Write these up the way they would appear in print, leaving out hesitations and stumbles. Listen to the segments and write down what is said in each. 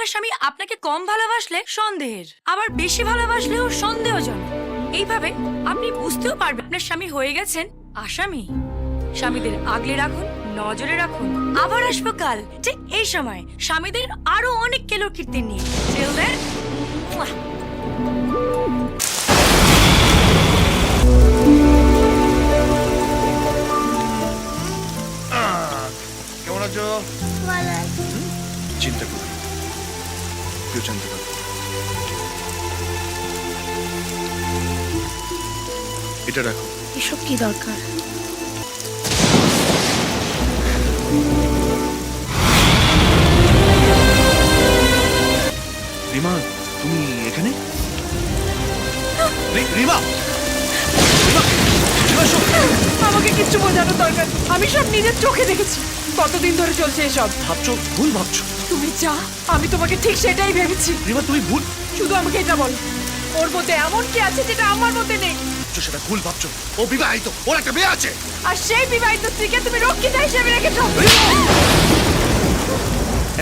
আপনার স্বামী আপনাকে কম ভালোবাসলে সন্দেহের, আবার বেশি ভালোবাসলেও সন্দেহজনক। এইভাবে আপনি বুঝতেও পারবেন আপনার স্বামী হয়ে গেছেন আসামি। স্বামীদের আগলে রাখুন, নজরে রাখুন। আবার আসবো কাল ঠিক এই সময় স্বামীদের আরো অনেক কেলো কীর্তি নিয়ে। Till then, mwah! কেমন আছো? চিন্তা করো, কেউ জানতে পারবে। এটা রাখো। এসব কি দরকার? রিমা, তুমি এখানে? রিমা, আমাকে কিচ্ছু বোঝানোর দরকার, আমি সব নিজের চোখে দেখেছি। কতদিন ধরে চলছে এসব? ভাবছো, ভুল ভাবছো। তুমি যা, আমি তোমাকে ঠিক সেটাই ভেবেছি। রিমা, তুমি ভুল। শুধু আমাকে এটা বলো, ওর মধ্যে এমন কি আছে যেটা আমার মধ্যে নেই? সেটা ভুল ভাবছো। ও বিবাহিত, ওর একটা মেয়ে আছে। আর সেই বিবাহিত স্ত্রীকে তুমি রক্ষিতা হিসেবে রেখেছো।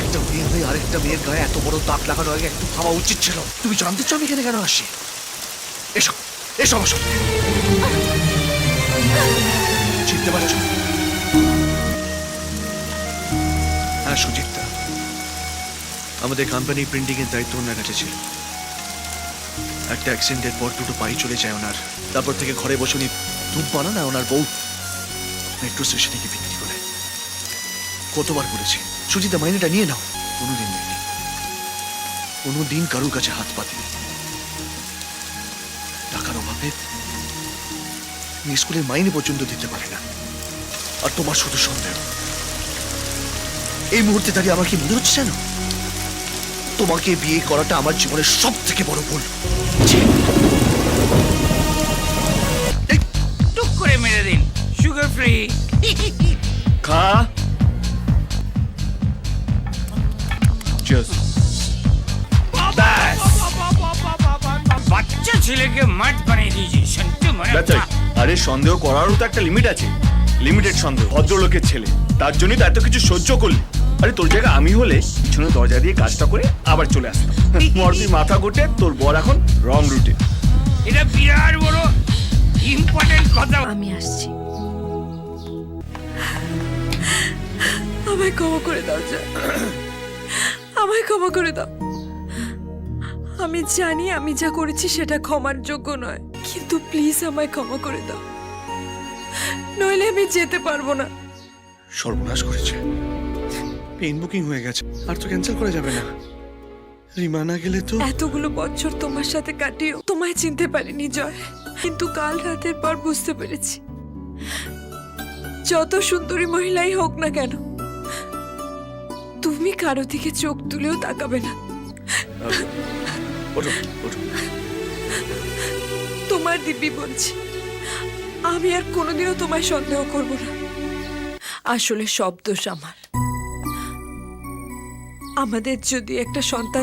একটা মেয়ে হয়ে আরেকটা মেয়ের গায়ে এত বড় দাগ লাগানো আগে একটু ভাবা উচিত ছিল। তুমি জানতে চাও আমি এখানে কেন আসি? এসো, এসো আমার সঙ্গে। চিনতে পারছো? হ্যাঁ, সুজিতদা। আমাদের কোম্পানি প্রিন্টিং এর দায়িত্ব ওনার কাছে ছিল। একটা অ্যাক্সিডেন্টের পর দুটো পাই চলে যায় ওনার। তারপর থেকে ঘরে বসে উনি ধূপ বানান না ওনার বউ মেট্রো স্টেশনে গিয়ে বিক্রি করে। কতবার বলেছি সুজিতা মাইনেটা নিয়ে নাও, কোনোদিন নেয়নি। কোনোদিন কারোর কাছে হাত পাতিনি। টাকার অভাবে স্কুলের মাইনে পর্যন্ত দিতে পারে না। আর তোমার শুধু সন্দেহ। এই মুহূর্তে দাঁড়িয়ে আমার কি মনে হচ্ছে জানো, তোমাকে বিয়ে করাটা আমার জীবনের সব থেকে বড় ভুল। টুক করে মেরে দিন, সুগার ফ্রি। খা। বাচ্চা ছেলেকে মাঠ বানিয়ে দিয়েছি, শুনতে মনে আরে সন্দেহ করারও তো একটা লিমিট আছে। লিমিটেড সন্দেহ। ভদ্রলোকের ছেলে, তার জন্যই তো এত কিছু সহ্য করলি। আরে তোর জায়গা আমি হলে পিছনে দরজা দিয়ে কাজটা করে আবার চলে আসতাম। মরবি মাথা গোটে, তোর বর এখন রং রুটে। এটা বিরাট বড় ইম্পর্টেন্ট কথা। আমি আসছি। আমায় ক্ষমা করে দাও যা, আমায় ক্ষমা করে দাও। আমি জানি আমি যা করেছি সেটা ক্ষমার যোগ্য নয়, কিন্তু প্লিজ আমায় ক্ষমা করে দাও, নইলে আমি যেতে পারবো না। সর্বনাশ করেছে। প্লেন বুকিং হয়ে গেছে, আর তো ক্যান্সেল করা যাবে না। রিমা না গেলে তো। এতগুলো বছর তোমার সাথে কাটিয়েও তোমায় চিনতে পারিনি জয়, কিন্তু কাল রাতের পর বুঝতে পেরেছি যত সুন্দরী মহিলাই হোক না কেন, তুমি কারো দিকে চোখ তুলেও তাকাবে না। ওঠো, ওঠো। তোমার দিব্যি বলছি, আমি আর কোনোদিনও তোমায় সন্দেহ করব না। আসলে সব দোষ আমার। আমাদের যদি একটা সন্তান